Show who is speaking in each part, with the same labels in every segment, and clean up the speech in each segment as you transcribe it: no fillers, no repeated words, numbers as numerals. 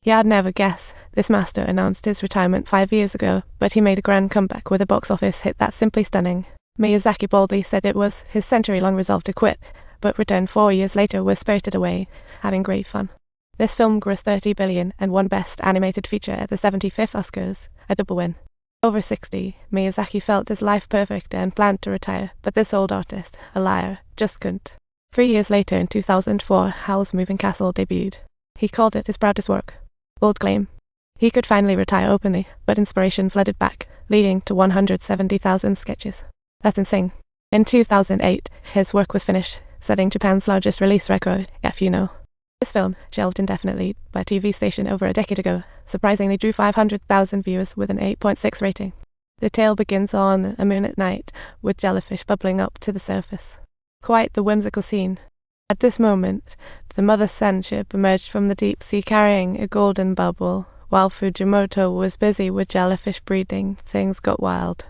Speaker 1: You'd never guess. This master announced his retirement 5 years ago, but he made a grand comeback with a box office hit that's simply stunning. Miyazaki boldly said it was his century-long resolve to quit, but returned 4 years later with Spirited Away, having great fun. This film grossed $30 billion and won Best Animated Feature at the 75th Oscars, a double win. Over 60, Miyazaki felt his life perfect and planned to retire, but this old artist, a liar, just couldn't. 3 years later, in 2004, Howl's Moving Castle debuted. He called it his proudest work. Bold claim. He could finally retire openly, but inspiration flooded back, leading to 170,000 sketches. That's insane. In 2008, his work was finished, setting Japan's largest release record, if you know. This film, shelved indefinitely by a TV station over a decade ago, surprisingly drew 500,000 viewers with an 8.6 rating. The tale begins on a moon at night, with jellyfish bubbling up to the surface. Quite the whimsical scene. At this moment, the Mother Sun ship emerged from the deep sea carrying a golden bubble. While Fujimoto was busy with jellyfish breeding, things got wild.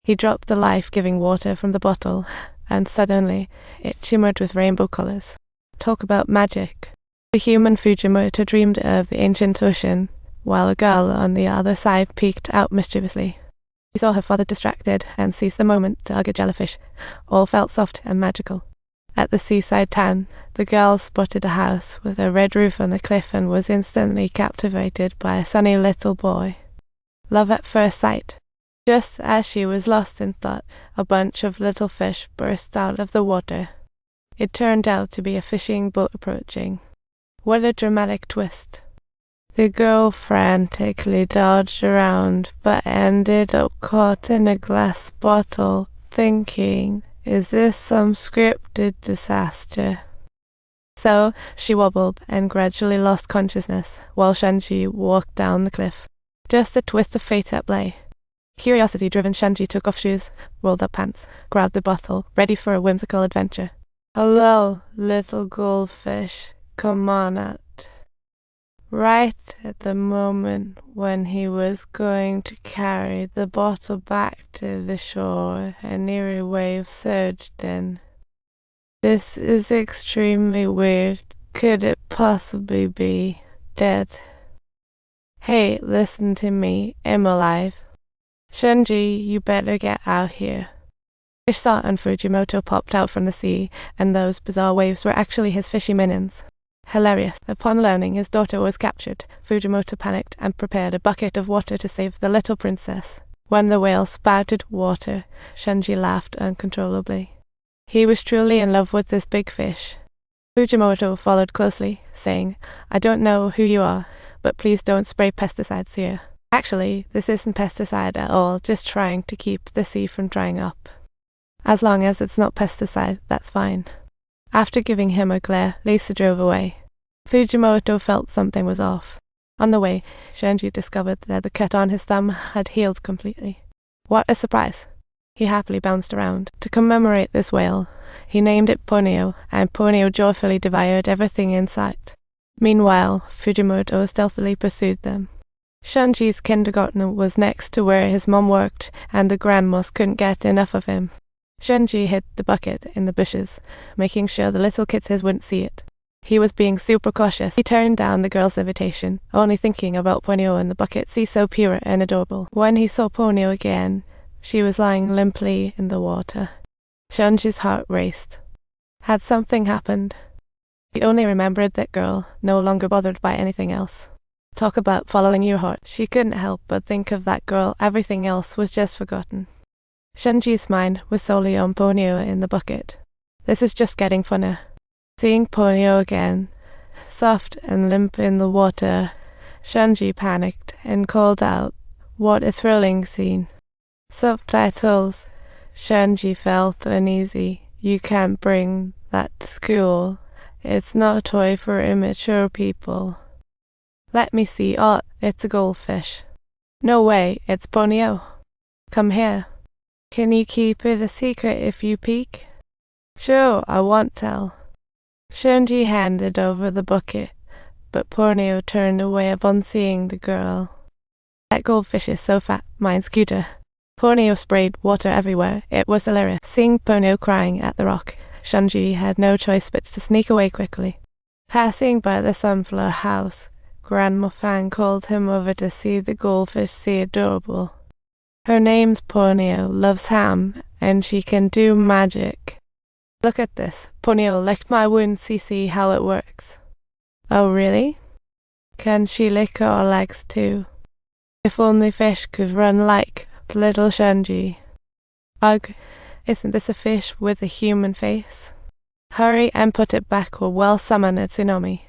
Speaker 1: He dropped the life-giving water from the bottle, and suddenly it shimmered with rainbow colors. Talk about magic. The human Fujimoto dreamed of the ancient ocean, while a girl on the other side peeked out mischievously. He saw her father distracted and seized the moment to hug a jellyfish. All felt soft and magical. At the seaside town, the girl spotted a house with a red roof on the cliff and was instantly captivated by a sunny little boy. Love at first sight. Just as she was lost in thought, a bunch of little fish burst out of the water. It turned out to be a fishing boat approaching. What a dramatic twist. The girl frantically dodged around, but ended up caught in a glass bottle, thinking, is this some scripted disaster? So, she wobbled and gradually lost consciousness, while Shanji walked down the cliff. Just a twist of fate at play. Curiosity-driven Shanji took off shoes, rolled up pants, grabbed the bottle, ready for a whimsical adventure. Hello, little goldfish, come on out. Right at the moment when he was going to carry the bottle back to the shore, an eerie wave surged in. This is extremely weird. Could it possibly be dead? Hey, listen to me. I'm alive. Shanji, you better get out here. Fish saw and Fujimoto popped out from the sea, and those bizarre waves were actually his fishy minions. Hilarious. Upon learning his daughter was captured, Fujimoto panicked and prepared a bucket of water to save the little princess. When the whale spouted water, Shanji laughed uncontrollably. He was truly in love with this big fish. Fujimoto followed closely, saying, I don't know who you are, but please don't spray pesticides here. Actually, this isn't pesticide at all, just trying to keep the sea from drying up. As long as it's not pesticide, that's fine. After giving him a glare, Lisa drove away. Fujimoto felt something was off. On the way, Shanji discovered that the cut on his thumb had healed completely. What a surprise! He happily bounced around. To commemorate this whale, he named it Ponyo, and Ponyo joyfully devoured everything in sight. Meanwhile, Fujimoto stealthily pursued them. Shanji's kindergarten was next to where his mom worked, and the grandmas couldn't get enough of him. Shanji hid the bucket in the bushes, making sure the little kids wouldn't see it. He was being super cautious. He turned down the girl's invitation, only thinking about Ponyo and the bucket, sea so pure and adorable. When he saw Ponyo again, she was lying limply in the water. Shanji's heart raced. Had something happened? He only remembered that girl, no longer bothered by anything else. Talk about following your heart. She couldn't help but think of that girl. Everything else was just forgotten. Shanji's mind was solely on Ponyo in the bucket. This is just getting funner. Seeing Ponyo again, soft and limp in the water, Shanji panicked and called out, what a thrilling scene. Subtitles. Shanji felt uneasy. You can't bring that to school. It's not a toy for immature people. Let me see. Oh, it's a goldfish. No way, it's Ponyo. Come here. Can you keep it a secret if you peek? Sure, I won't tell. Shanji handed over the bucket, but Ponyo turned away upon seeing the girl. That goldfish is so fat, mine's cuter. Ponyo sprayed water everywhere. It was hilarious. Seeing Ponyo crying at the rock, Shanji had no choice but to sneak away quickly. Passing by the sunflower house, Grandma Fang called him over to see the goldfish see adorable. Her name's Ponyo, loves ham, and she can do magic. Look at this. Ponyo licked my wound, see how it works. Oh really? Can she lick our legs too? If only fish could run like little Shanji. Ugh, isn't this a fish with a human face? Hurry and put it back or we'll summon a tsunami.